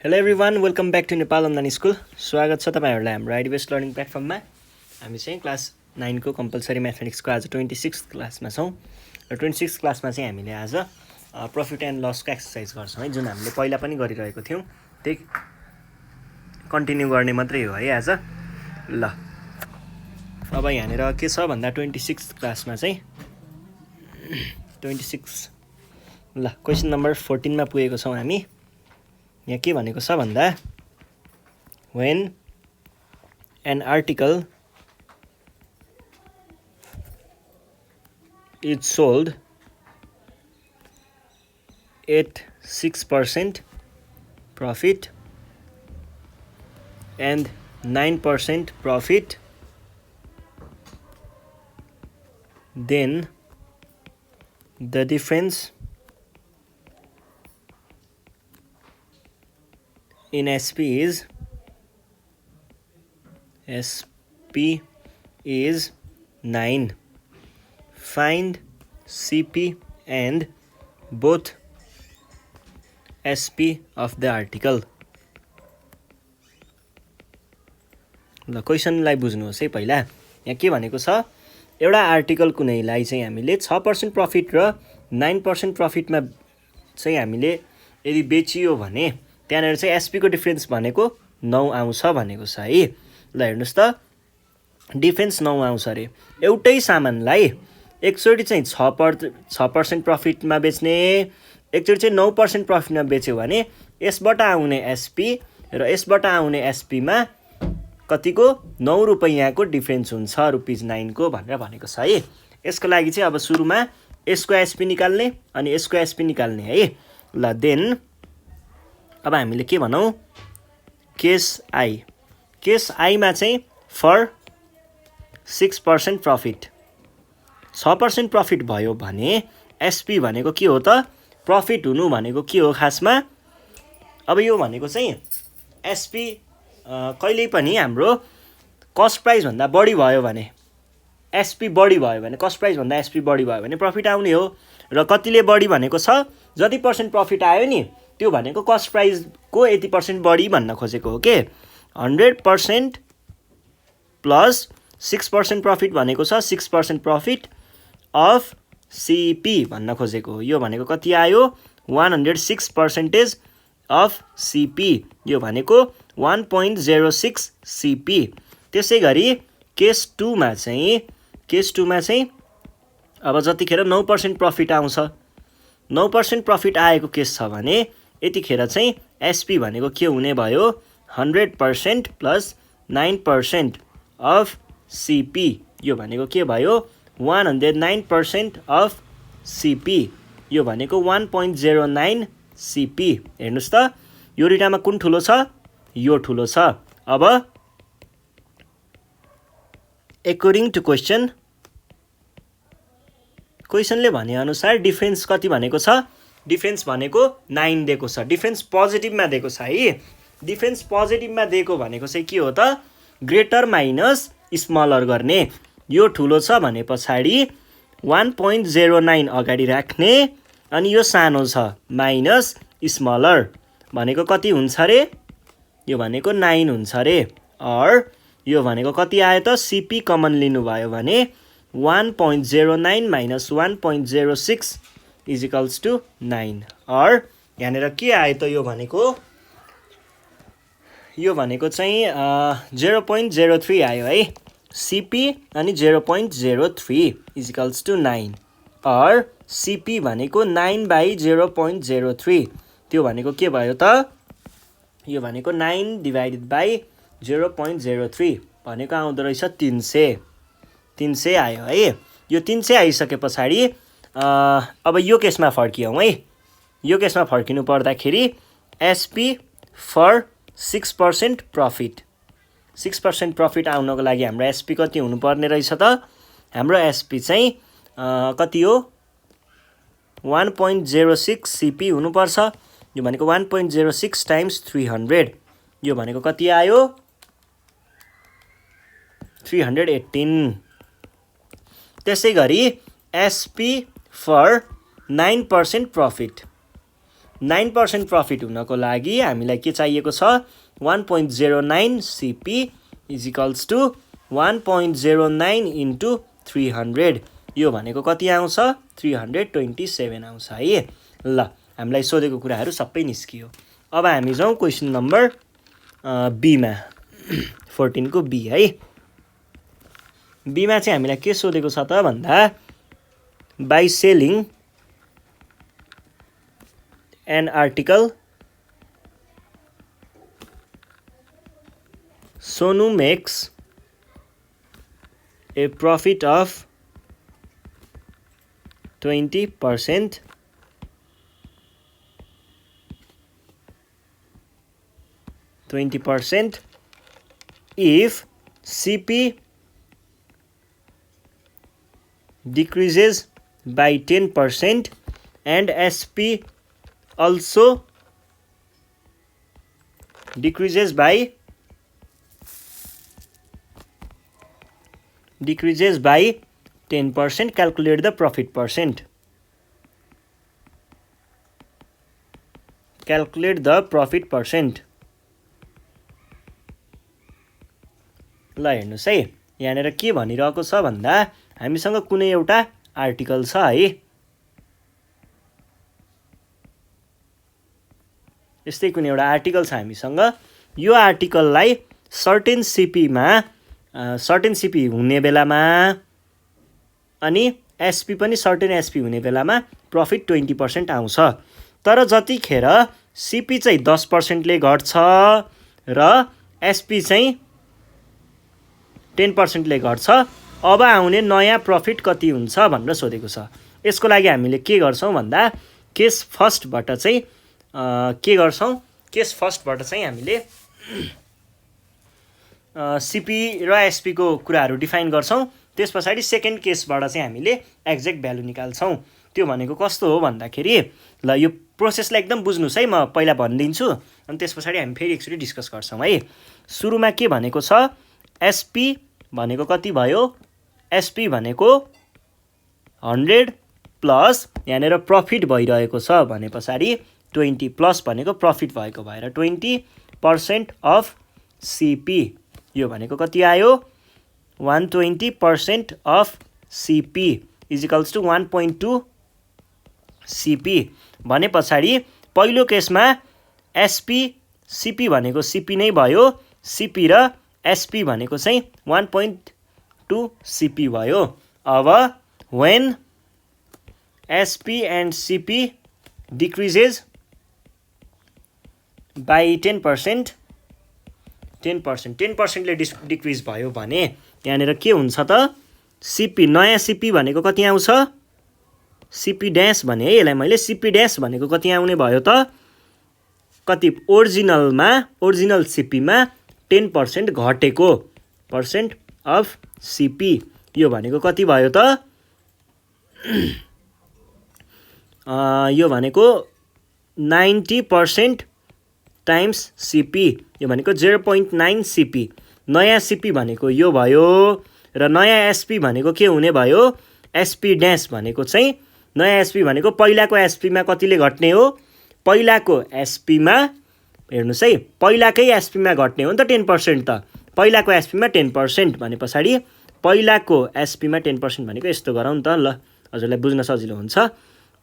Hello everyone, welcome back to Nepal online school. स्वागत छ तपाईँहरूलाई हाम्रो आइडिबेस्ट लर्निङ प्लेटफर्ममा। हामी चाहिँ क्लास 9को कम्पलसरी म्याथमेटिक्सको आज 26 क्लासमा छौँ र 26 क्लासमा चाहिँ हामीले आज प्रफिट एन्ड लसको एक्सर्साइज गर्छौँ है, जुन हामीले पहिला पनि गरिरहेको थियौँ। त्यही कन्टिन्यू गर्ने मात्रै हो है आज। ल अब यहाँनिर के छ भन्दा 26 क्लासमा चाहिँ 26 ल क्वेसन नम्बर 14मा पुगेको छौँ हामी। यहाँ के भनेको छ भन्दा when an article is sold at 6% profit and 9% profit, then the difference in SP is 9. Find CP and both SP of the article. ल क्वेसनलाई बुझ्नुहोस् है। पहिला यहाँ के भनेको छ, एउटा आर्टिकल कुनैलाई चाहिँ हामीले 6% प्रफिट र 9% प्रफिटमा चाहिँ हामीले यदि बेचियो भने त्यहाँनिर चाहिँ एसपीको डिफ्रेन्स भनेको 9 आउँछ भनेको छ है। ल हेर्नुहोस् त, डिफ्रेन्स 9 आउँछ अरे। एउटै सामानलाई एकचोटि चाहिँ 6% प्रफिटमा बेच्ने, एकचोटि चाहिँ 9% प्रफिटमा बेच्यो भने यसबाट आउने एसपी र यसबाट आउने एसपीमा कतिको 9 रुपैयाँको डिफ्रेन्स हुन्छ, ₹9 को भनेर भनेको छ है। यसको लागि चाहिँ अब सुरुमा यसको एसपी निकाल्ने अनि यसको एसपी निकाल्ने है। ल देन अब हामीले के भनौँ, केस आईमा चाहिँ फर 6% प्रफिट 6% प्रफिट भयो भने एसपी भनेको के हो त, प्रफिट हुनु भनेको के हो खासमा। अब यो भनेको चाहिँ एसपी कहिल्यै पनि हाम्रो कस्ट प्राइसभन्दा बढी भयो भने, एसपी बढी भयो भने, कस्ट प्राइसभन्दा एसपी बढी भयो भने प्रफिट आउने हो। र कतिले बढी भनेको छ, जति पर्सेन्ट प्रफिट आयो नि त्यो भनेको कस्ट प्राइसको 80% बढी भन्न खोजेको हो के। 100% प्लस 6% प्रफिट भनेको छ 6% प्रफिट अफ सिपी भन्न खोजेको हो। यो भनेको कति आयो, 106% अफ सिपी, यो भनेको 1.06 सिपी। त्यसै गरी केस 2मा चाहिँ अब जतिखेर 9% प्रफिट आउँछ, 9% प्रफिट आएको केस छ भने यतिखेर चाहिँ एसपी भनेको के हुने भयो, 100% प्लस 9% अफ सिपी, यो भनेको के भयो 109% अफ सिपी, यो भनेको 1.09 सिपी। हेर्नुहोस् त, यो दुईटामा कुन ठुलो छ, यो ठुलो छ। अब एकर्डिङ टु क्वेसनले भनेअनुसार डिफ्रेन्स कति भनेको छ, डिफ्रेन्स भनेको 9 दिएको छ। डिफ्रेन्स पोजिटिभमा दिएको छ है। डिफ्रेन्स पोजिटिभमा दिएको भनेको चाहिँ के हो त, ग्रेटर माइनस स्मलर गर्ने। यो ठुलो छ भने पछाडि 1.09 अगाडि राख्ने, अनि यो सानो छ माइनस स्मलर भनेको कति हुन्छ रे, यो भनेको 9 हुन्छ रे। अर यो भनेको कति आयो त, सिपी कमन लिनुभयो भने 1.09 माइनस 1.06 इजिकल्स टु 9। अर यहाँनिर के आयो त, यो भनेको चाहिँ 0.03 आयो है, सिपी अनि 0.03 इजिकल्स टु 9। अर सिपी भनेको 9/0.03, त्यो भनेको के भयो त, यो भनेको 9 डिभाइडेड बाई 0.03 भनेको आउँदो रहेछ 300 आयो है। यो 300 आइसके पछाडि अब यो केसमा फर्कियौँ है। यो केसमा फर्किनु पर्दाखेरि एसपी फर 6% प्रफिट, 6% प्रफिट आउनको लागि हाम्रो एसपी कति हुनुपर्ने रहेछ त, हाम्रो एसपी चाहिँ कति हो, 1.06 सिपी हुनुपर्छ। यो भनेको 1.06 टाइम्स 300, यो भनेको कति आयो, 318। त्यसै गरी एसपी फर 9% प्रफिट, 9% प्रफिट हुनको लागि हामीलाई के चाहिएको छ 1.09 CP is equals to 1.09 into 300 यो भनेको कति आउँछ 327 आउँछ है। ल हामीलाई सोधेको कुराहरू सबै निस्कियो। अब हामी जाउँ क्वेसन नम्बर बीमा 14 को बी है। बीमा चाहिँ हामीलाई के सोधेको छ त भन्दा by selling an article Sonu makes a profit of 20% if CP decreases by 10% and SP also decreases by 10%. Calculate the profit percent. Calculate the profit percent. ल हेर्नुस् है, यहाँनिर के भनिरहेको छ भन्दा हामीसँग कुनै एउटा आर्टिकल छ है। यस्तै कुनै एउटा आर्टिकल छ हामीसँग। यो आर्टिकललाई सर्टेन सिपी हुने बेलामा अनि एसपी पनि सर्टेन एसपी हुने बेलामा प्रफिट 20% आउँछ। तर जतिखेर सिपी चाहिँ 10% ले घट्छ र एसपी चाहिँ 10% ले घट्छ, अब आउने नयाँ प्रफिट कति हुन्छ भनेर सोधेको छ। यसको लागि हामीले के गर्छौं भन्दा केस फर्स्टबाट चाहिँ हामीले सिपी र एसपी को कुराहरू डिफाइन गर्छौं। त्यसपछि सेकेन्ड केसबाट चाहिँ हामीले एक्ज्याक्ट भ्यालु निकाल्छौं। त्यो भनेको कस्तो हो भन्दाखेरि ल यो प्रोसेसलाई एकदम बुझ्नुस् है, म पहिला भनिदिन्छु अनि त्यसपछि हामी फेरि एकचोटि डिस्कस गर्छौं है। सुरुमा के भनेको छ, एसपी भनेको कति भयो, एसपी भनेको 100 प्लस यहाँनिर प्रफिट भइरहेको छ भने पछाडि 20 प्लस भनेको प्रफिट भएको भएर 20% अफ सिपी, यो भनेको कति आयो 120% of CP is equals to 1.2 CP भने पछाडि पहिलो केसमा एसपी सिपी भनेको सिपी नै भयो, सिपी र एसपी भनेको चाहिँ 1.2 सिपी भयो। अब when SP and CP decreases by 10% ले डिक्रिज भयो भने यहाँनिर के हुन्छ त, सिपी नयाँ सिपी भनेको कति आउँछ, सिपी ड्यास भने है यसलाई मैले, सिपी ड्यास भनेको कति आउने भयो त, कति ओरिजिनल सिपीमा 10% घटेको पर्सेन्ट अफ सिपी, यो भनेको कति भयो त, यो भनेको 90% टाइम्स सिपी, यो भनेको 0.9 सिपी। नयाँ सिपी भनेको यो भयो र नयाँ एसपी भनेको के हुने भयो, एसपी ड्यास भनेको चाहिँ नयाँ एसपी भनेको पहिलाको एसपीमा कतिले घट्ने हो, पहिलाको एसपीमा हेर्नुस् है, पहिलाकै एसपीमा घट्ने हो नि त 10% त, पहिलाको एसपीमा 10% भने पछाडि पहिलाको एसपीमा 10% भनेको यस्तो गरौँ नि त, ल हजुरलाई बुझ्न सजिलो हुन्छ।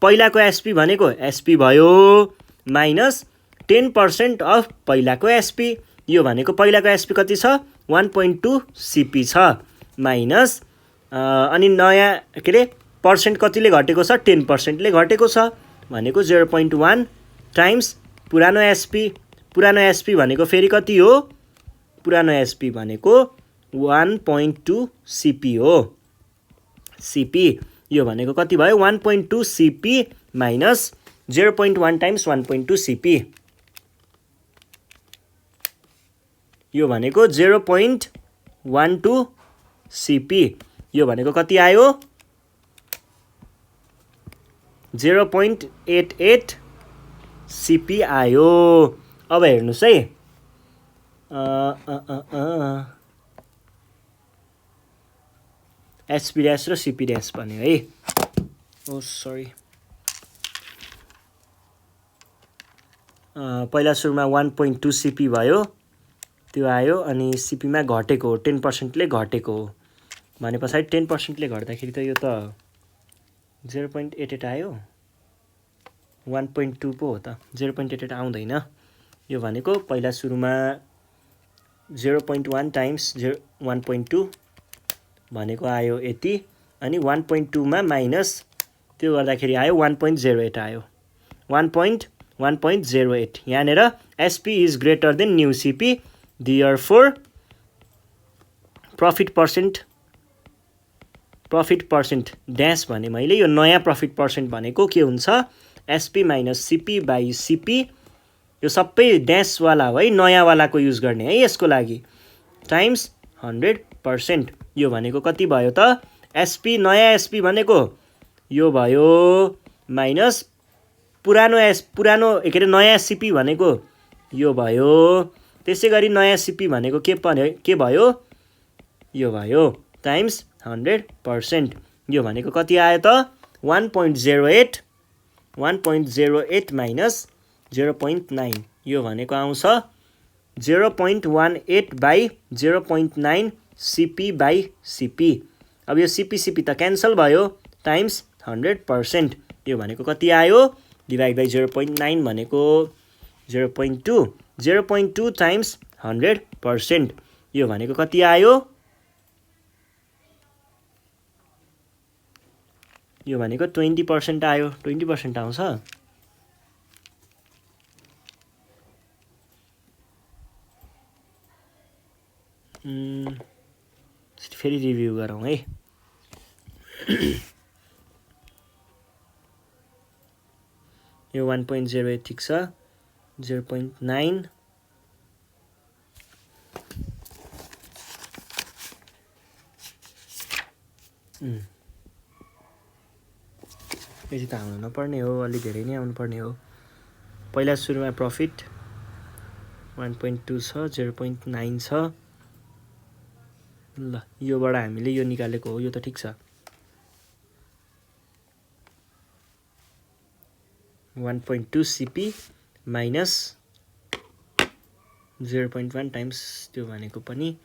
पहिलाको एसपी भनेको एसपी भयो माइनस 10% अफ पहिलाको एसपी, यो भनेको पहिलाको एसपी कति छ 1.2 सिपी छ माइनस अनि नयाँ के अरे पर्सेन्ट कतिले घटेको छ 10% ले घटेको छ भनेको 0.1 टाइम्स पुरानो एसपी भनेको फेरि कति हो, पुरानो एसपी भनेको 1.2 सिपी हो, सिपी यो भनेको कति भयो 1.2 सिपी माइनस 0.1 टाइम्स 1.2 सिपी, यो भनेको 0.12 सिपी, यो भनेको कति आयो 0.88 सिपी आयो। अब हेर्नुस् है, एसपी ड्यास र सिपी ड्यास भन्यो है, ओ सरी पहिला सुरुमा 1.2 सिपी भयो, त्यो आयो, अनि सिपीमा घटेको हो 10%ले घटेको हो भने पछाडि 10%ले घट्दाखेरि त यो त 0.88 आयो, 1.2 पो हो त, 0.88 आउँदैन। यो भनेको पहिला सुरुमा 0.1 टाइम्स 1.2 भनेको आयो यति, अनि 1.2 मा माइनस त्यो गर्दाखेरि आयो 1.08 आयो, 1.08। यहाँनिर SP is greater than new CP, therefore profit percent dash भने मैले यो नयाँ प्रफिट पर्सेन्ट भनेको के हुन्छ, SP minus CP by CP, यो सबै ड्यासवाला हो है, नयाँवालाको युज गर्ने है यसको लागि, टाइम्स 100%। यो भनेको कति भयो त, एसपी नयाँ एसपी भनेको यो भयो, माइनस पुरानो के अरे नयाँ सिपी भनेको यो भयो, त्यसै गरी नयाँ सिपी भनेको के भयो, यो भयो, टाइम्स 100%। यो भनेको कति आयो त, 1.08 माइनस 0.9, यो भनेको आउँछ 0.18 बाई 0.9 सिपी बाई सिपी। अब यो सिपी त क्यान्सल भयो, टाइम्स 100%। यो भनेको कति आयो, डिभाइड बाई 0.9 भनेको 0.2 टाइम्स 100%। यो भनेको कति आयो, यो भनेको 20% आयो, 20% आउँछ। फेरि रिभ्यू गरौँ है। यो 1.08 ठिक छ, 0.9 यति त आउनु नपर्ने हो, अलि धेरै नै आउनुपर्ने हो। पहिला सुरुमा प्रफिट 1.2 छ, 0.9 छ, ल योबाट हामीले यो निकालेको हो, यो त ठिक छ। 1.2 सिपी माइनस 0.1 टाइम्स त्यो भनेको पनि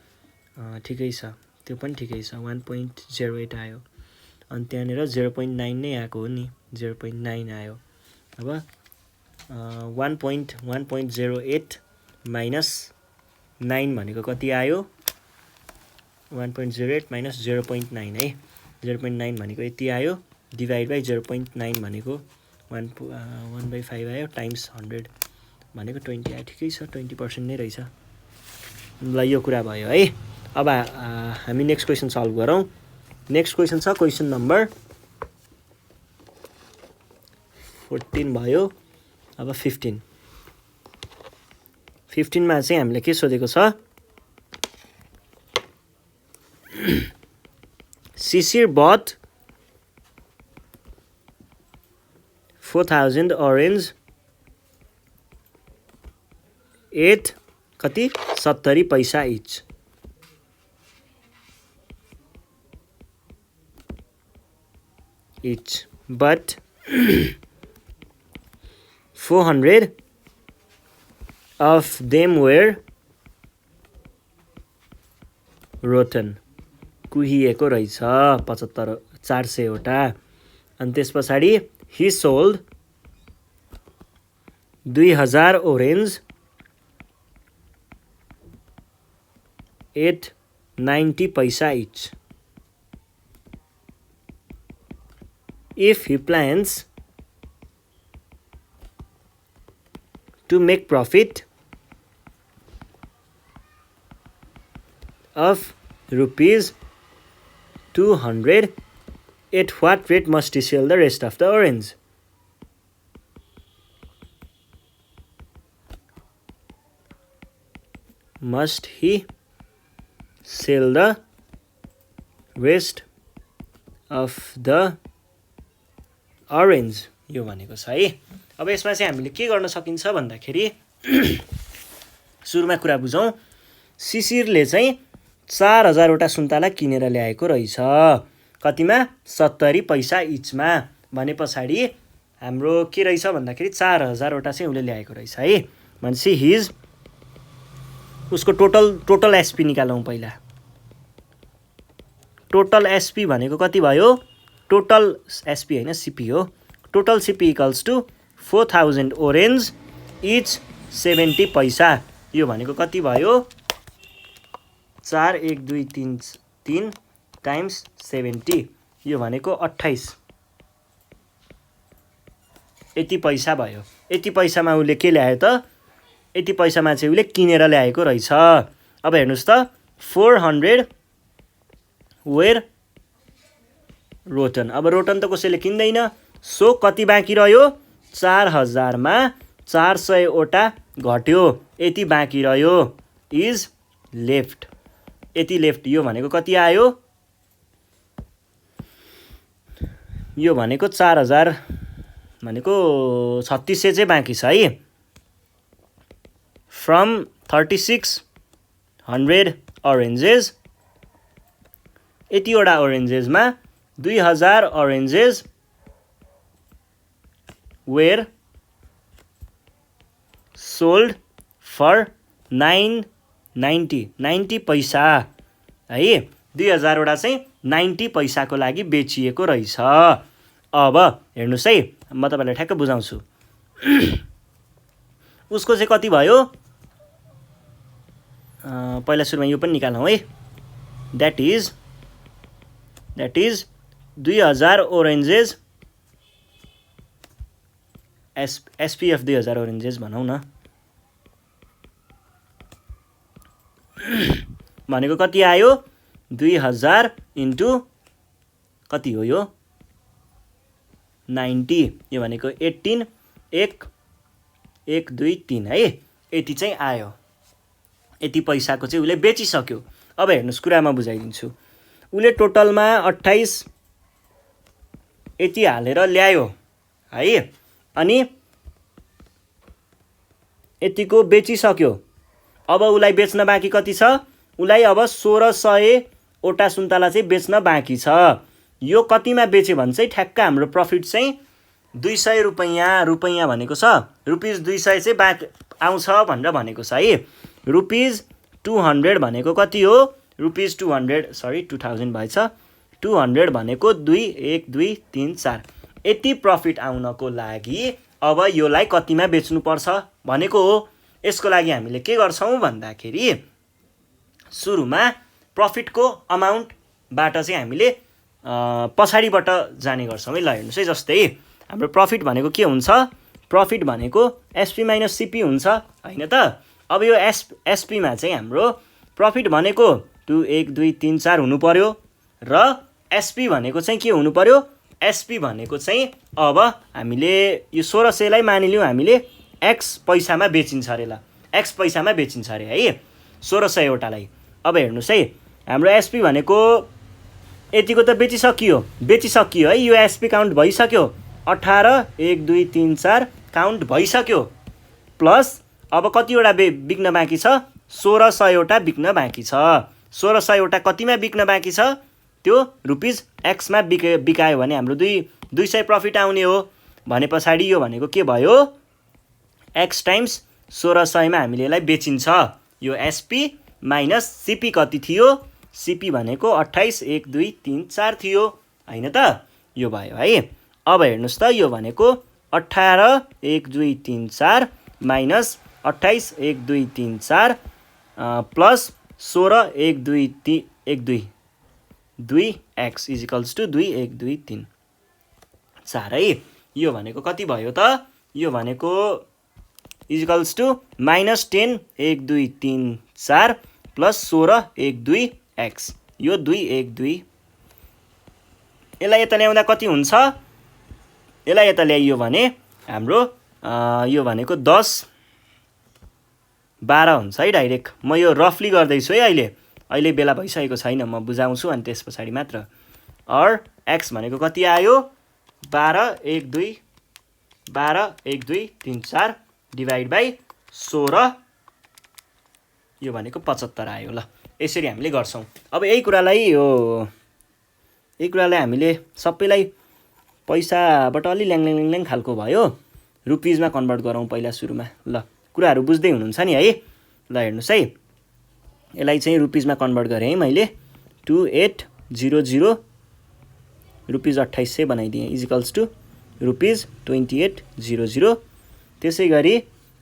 ठिकै छ, त्यो पनि ठिकै छ, 1.08 आयो, अनि त्यहाँनिर 0.9 नै आएको हो नि, 0.9 आयो। अब 1.08 माइनस 9 भनेको कति आयो, 1.08 माइनस 0.9 है, 0.9 भनेको यति आयो, डिभाइड बाई 0.9 भनेको 1/5 आयो, टाइम्स 100 भनेको 20 आयो, ठिकै छ, 20% नै रहेछ। ल यो कुरा भयो है। अब हामी नेक्स्ट क्वेसन सल्भ गरौँ। नेक्स्ट क्वेसन छ क्वेसन नम्बर 14 भयो। अब 15 मा चाहिँ हामीले के सोधेको छ, शिशिर bought 4000 orange at कति 70 पैसा each, but 400 of them were rotten, कुहिएको रहेछ 400 वटा। अनि त्यस पछाडि he sold 2000 orange at 90 पैसा each. If he plans to make profit of rupees 200, at what rate must he sell the rest of the orange? Must he sell the rest of the orange? यो भनेको छ है। अब यसमा चाहिँ हामीले के गर्न सकिन्छ भन्दाखेरि सुरुमा कुरा बुझौँ। शिशिरले चाहिँ 4000 वटा सुन्तला किनेर ल्याएको रहेछ, कतिमा 70 पैसा इचमा भने पछाडि हाम्रो के रहेछ भन्दाखेरि 4000वटा चाहिँ उसले ल्याएको रहेछ है। भनेपछि हिज उसको टोटल एसपी निकालौँ पहिला। टोटल एसपी भनेको कति भयो? टोटल एसपी होइन सिपी हो। Total CP equals to 4000 orange each 70 पैसा। यो भनेको कति भयो? 4 1 2 3 3 टाइम्स 70। यो भनेको 28। यति पैसा भयो। यति पैसामा उसले के ल्यायो त? यति पैसामा चाहिँ उसले किनेर ल्याएको रहेछ। अब हेर्नुहोस् त 400 वेयर रोटन। अब रोटन त कसैले किन्दैन। सो कति बाँकी रह्यो? 4000मा 400वटा घट्यो। यति बाँकी रह्यो इज लेफ्ट। यति लेफ्ट। यो भनेको कति आयो? यो भनेको 4000 भनेको 3600 चाहिँ बाँकी छ है। फ्रम 3600 ओरेन्जेस, यतिवटा ओरेन्जेसमा 2000 ओरेन्जेस वेयर सोल्ड फर 90 पैसा है। 2000वटा चाहिँ 90 पैसाको लागि बेचिएको रहेछ। अब हेर्नुहोस् है, म तपाईँलाई ठ्याक्क बुझाउँछु। उसको चाहिँ कति भयो? पहिला सुरुमा यो पनि निकालौँ है। द्याट इज 2000 ओरेन्जेस एसपिएफ 2000 ओरेन्जेस भनौँ न। भनेको कति आयो? 2000 इन्टु कति हो यो? 90। यो भनेको 18 1 1 2 3 है। यति चाहिँ आयो। यति पैसाको चाहिँ उसले बेचिसक्यो। अब हेर्नुहोस् कुरामा बुझाइदिन्छु। उसले टोटलमा 28 यति हालेर ल्यायो है। अनि यतिको बेचिसक्यो। अब उसलाई बेच्न बाँकी कति छ? उसलाई अब 1600वटा सुन्तला चाहिँ बेच्न बाँकी छ। यो कतिमा बेच्यो भने चाहिँ ठ्याक्क हाम्रो प्रफिट चाहिँ 200 रुपैयाँ भनेको छ। रुपिज 200 चाहिँ बाँकी आउँछ भनेर भनेको छ है। रुपिज 200 भनेको कति हो? रुपिज 200 सरी 2000 भएछ। 200 भनेको 2 1 2 3 4। यति प्रफिट आउनको लागि अब योलाई कतिमा बेच्नुपर्छ भनेको हो। यसको लागि हामीले के गर्छौँ भन्दाखेरि सुरुमा प्रफिटको अमाउन्टबाट चाहिँ हामीले पछाडिबाट जाने गर्छौँ है। ल हेर्नुहोस् है, जस्तै हाम्रो प्रफिट भनेको के हुन्छ? प्रफिट भनेको एसपी माइनस सिपी हुन्छ होइन त। अब यो एसपीमा चाहिँ हाम्रो प्रफिट भनेको 2 1 2 3 4 हुनु पर्यो र एसपी भनेको चाहिँ के हुनु पर्यो? एसपी भनेको चाहिँ अब हामीले यो 1600लाई मानिलिउँ हामीले एक्स पैसामा बेचिन्छ अरे। ल एक्स पैसामा बेचिन्छ अरे है 1600वटालाई। अब हेर्नुहोस् है, हाम्रो एसपी भनेको यतिको त बेचिसकियो है। यो एसपी काउन्ट भइसक्यो। 18 1 2 3 4 काउन्ट भइसक्यो। प्लस अब कतिवटा बिक्न बाँकी छ? 1600वटा बिक्न बाँकी छ। 1600वटा कतिमा बिक्न बाँकी छ? त्यो रुपिज एक्समा बिकायो भने हाम्रो 200 प्रफिट आउने हो। भने पछाडि यो भनेको के भयो? एक्स टाइम्स 1600मा हामीले यसलाई बेचिन्छ। यो एसपी माइनस सिपी कति थियो? सिपी भनेको 28 1 2 3 4 थियो होइन त। यो भयो है। अब हेर्नुहोस् त, यो भनेको 18 1 2 3 4 minus 28 1 2 3 4 plus 16 1 2 3 1 2 2 X is equals to 2 1 2 3 4 है। यो भनेको कति भयो त? यो भनेको is equals to minus 10 1 2 3 4 plus 16 1 2 X. यो 2 1 2 यसलाई यता ल्याउँदा कति हुन्छ? यसलाई यता ल्याइयो भने हाम्रो यो भनेको 10 12 हुन्छ है डाइरेक्ट। म यो रफली गर्दैछु है। अहिले बेला भइसकेको छैन, म बुझाउँछु अनि त्यस पछाडि मात्र। और एक्स भनेको कति आयो? 12 1 2 1 2 3 4 डिभाइड बाई 16। यो भनेको 75 आयो। ल यसरी हामीले गर्छौँ। अब यही कुरालाई हामीले सबैलाई पैसाबाट अलि ल्याङ खालको भयो। रुपिजमा कन्भर्ट गरौँ पहिला सुरुमा। ल कुराहरू बुझ्दै हुनुहुन्छ नि है। ल हेर्नुहोस् है, यसलाई चाहिँ रुपिजमा कन्भर्ट गरेँ है मैले। 2800 रुपिज 2800 बनाइदिएँ इजिकल्स टु रुपिज 2800। त्यसै गरी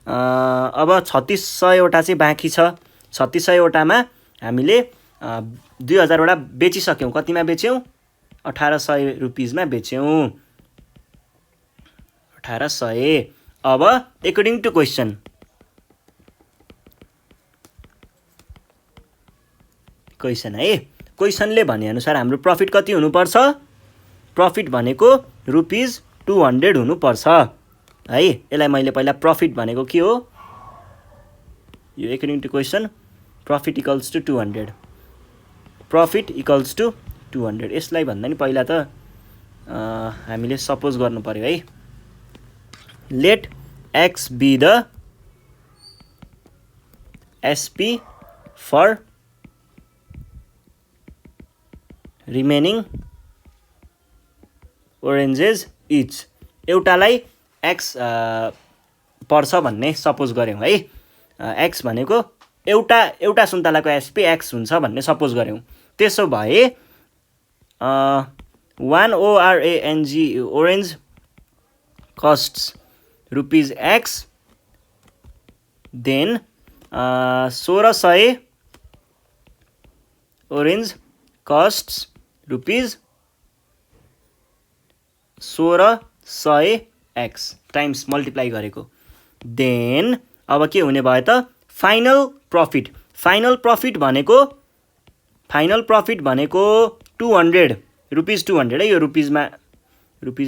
अब 3600वटा चाहिँ बाँकी छ। 3600वटामा हामीले 2000वटा बेचिसक्यौँ। कतिमा बेच्यौँ? 1800 रुपिजमा बेच्यौँ। 1800। अब एकर्डिङ टु क्वेसन, है, क्वेसनले भनेअनुसार हाम्रो प्रफिट कति हुनुपर्छ? प्रफिट भनेको रुपिज 200 हुनुपर्छ है। यसलाई मैले पहिला प्रफिट भनेको के हो, यो according to question profit equals to 200। Profit equals to 200। यसलाई भन्दा नि पहिला त हामीले सपोज गर्नु पर्यो है। Let X be the SP for remaining oranges each. एउटालाई एक्स पर्छ भन्ने सपोज गऱ्यौँ है। एक्स भनेको एउटा सुन्तलाको एसपी एक्स हुन्छ भन्ने सपोज गऱ्यौँ। त्यसो भए 1 ORANG orange costs rupees X, then 1600 orange costs rupees 1600 X times multiply गरेको। देन अब के हुने भयो त? Final profit. फाइनल प्रफिट भनेको 200 रुपिज 200 है। यो रुपिज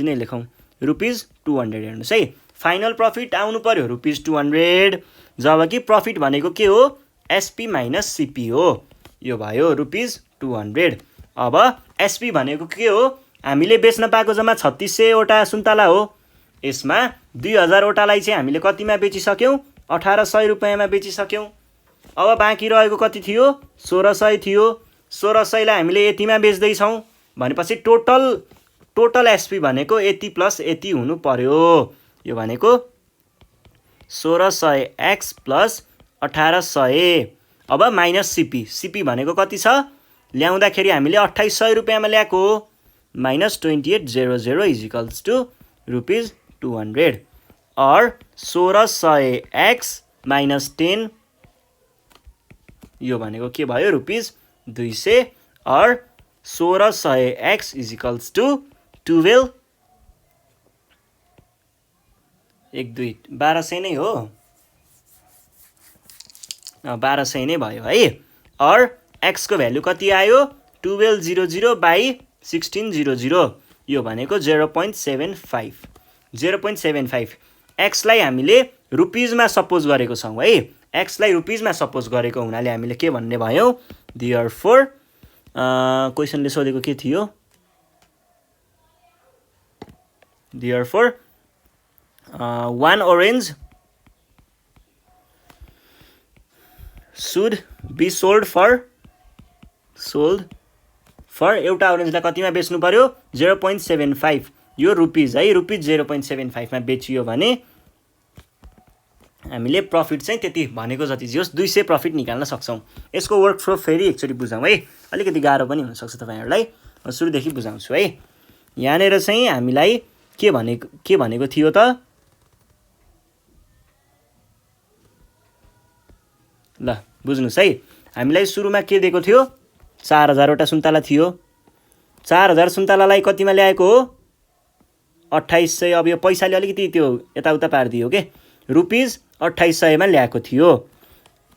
नै लेखौँ, रुपिज 200। हेर्नुहोस् है, फाइनल प्रफिट आउनु पर्यो रुपिज 200, जबकि प्रफिट भनेको के हो? एसपी माइनस सिपी हो। यो भयो रुपिज 200। अब एसपी भनेको के हो? हामीले बेच्न पाएको जम्मा 3600वटा सुन्तला हो। यसमा 2000वटालाई चाहिँ हामीले कतिमा बेचिसक्यौँ? 1800 रुपियाँमा बेचिसक्यौँ। अब बाँकी रहेको कति थियो? 1600 थियो। 1600लाई हामीले यतिमा बेच्दैछौँ भनेपछि टोटल एसपी भनेको यति प्लस यति हुनु पर्यो। यो भनेको 1600 एक्स प्लस 1800। अब माइनस सिपी। सिपी भनेको कति छ? ल्याउँदाखेरि हामीले 2800 रुपियाँमा ल्याएको हो। Minus 2800 equals to rupees 200। और 1600 एक्स माइनस 10, यो भनेको के भयो? रुपिज 200। और 1600 एक्स इजिकल्स टु 12, 1 2 1200 नै हो। 1200 नै भयो है। और एक्स को भ्यालु कति आयो? 1200 बाई 1600। यो भनेको 0.75। 0.75 एक्सलाई हामीले रुपिजमा सपोज गरेको छौँ है। एक्सलाई रुपिजमा सपोज गरेको हुनाले हामीले के भन्ने भयौँ? देयरफोर क्वेसनले सोधेको के थियो? Therefore 1 orange should be sold for एउटा ओरेन्जलाई कतिमा बेच्नु पर्यो? 0.75। यो रुपिज है। रुपिज 0.75 मा बेचियो भने हामीले प्रफिट चाहिँ त्यति भनेको जति जे होस् 200 प्रफिट निकाल्न सक्छौँ। यसको वर्क फ्लो फेरि एकचोटि बुझौँ है। अलिकति गाह्रो पनि हुनसक्छ तपाईँहरूलाई। म सुरुदेखि बुझाउँछु है। यहाँनिर चाहिँ हामीलाई के भनेको थियो त? ल बुझ्नुहोस् है। हामीलाई सुरुमा के दिएको थियो? 4000वटा सुन्तला थियो। 4000 सुन्तलालाई कतिमा ल्याएको हो? 2800। अब यो पैसाले अलिकति त्यो यताउता पारिदियो के। रुपिज 2800 मा ल्याएको थियो।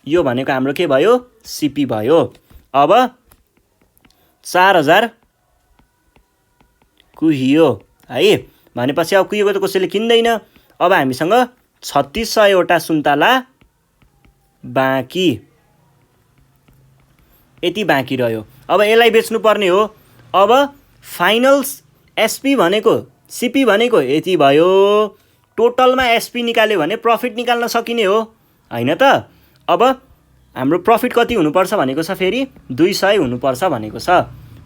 यो भनेको हाम्रो के भयो? सिपी भयो। अब 4000 कुहियो है। भनेपछि अब कुहिएको त कसैले किन्दैन। अब हामीसँग 3600वटा सुन्तला बाँकी, यति बाँकी रह्यो। अब यसलाई बेच्नु पर्ने हो। अब फाइनल एसपी भनेको सिपी भनेको यति भयो। टोटलमा एसपी निकाल्यो भने प्रफिट निकाल्न सकिने हो हैन त? अब हाम्रो प्रफिट कति हुनुपर्छ भनेको छ? फेरि 200 हुनुपर्छ भनेको छ।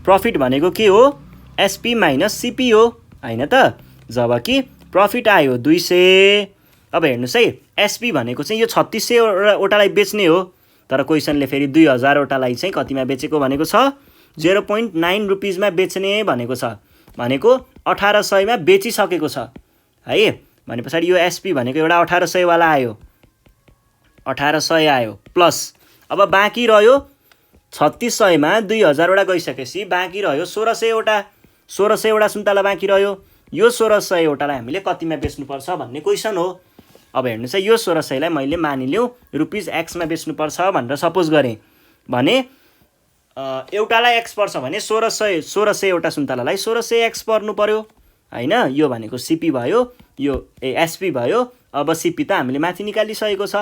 प्रफिट भनेको के हो? एसपी माइनस सिपी हो। होइन त। जब कि प्रफिट आयो 200। अब हेर्नुहोस् है, एसपी भनेको चाहिँ यो 3600वटालाई बेच्ने हो, तर क्वेसनले फेरि 2000वटालाई चाहिँ कतिमा बेचेको भनेको छ, 0.9 रुपिजमा बेच्ने भनेको छ, भनेको 1800मा बेचिसकेको छ है। भने पछाडि यो एसपी भनेको एउटा 1800वाला आयो, 1800 आयो प्लस अब बाँकी रह्यो 3600मा 2000वटा गइसकेपछि बाँकी रह्यो 1600वटा, 1600वटा सुन्तला बाँकी रह्यो। यो 1600वटालाई हामीले कतिमा बेच्नुपर्छ भन्ने क्वेसन हो। अब हेर्नुहोस् है, यो 1600लाई मैले मानिलिउँ रुपिज एक्समा बेच्नुपर्छ भनेर सपोज गरेँ भने एउटालाई एक्स पर्छ भने 1600 सुन्तलालाई 1600 एक्स पर्नु पर्यो होइन। यो भनेको सिपी भयो, यो एसपी भयो। अब सिपी त हामीले माथि निकालिसकेको छ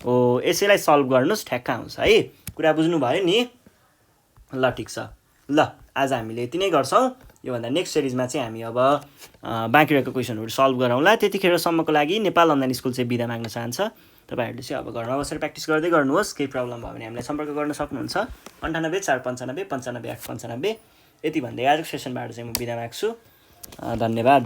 हो। यसैलाई सल्भ गर्नुहोस्, ठ्याक्क आउँछ है। कुरा बुझ्नु भयो नि? ल ठिक छ। ल आज हामीले यति नै गर्छौँ। योभन्दा नेक्स्ट सिरिजमा चाहिँ हामी अब बाँकी रहेको क्वेसनहरू सल्भ गरौँला। त्यतिखेरसम्मको लागि नेपाल अनलाइन स्कुल चाहिँ बिदा माग्न चाहन्छ। तपाईँहरूले चाहिँ अब घरमा बसेर प्र्याक्टिस गर्दै गर्नुहोस्। केही प्रब्लम भयो भने हामीलाई सम्पर्क गर्न सक्नुहुन्छ 98 495 95 895। यति भन्दै आजको सेसनबाट चाहिँ म बिदा माग्छु। धन्यवाद।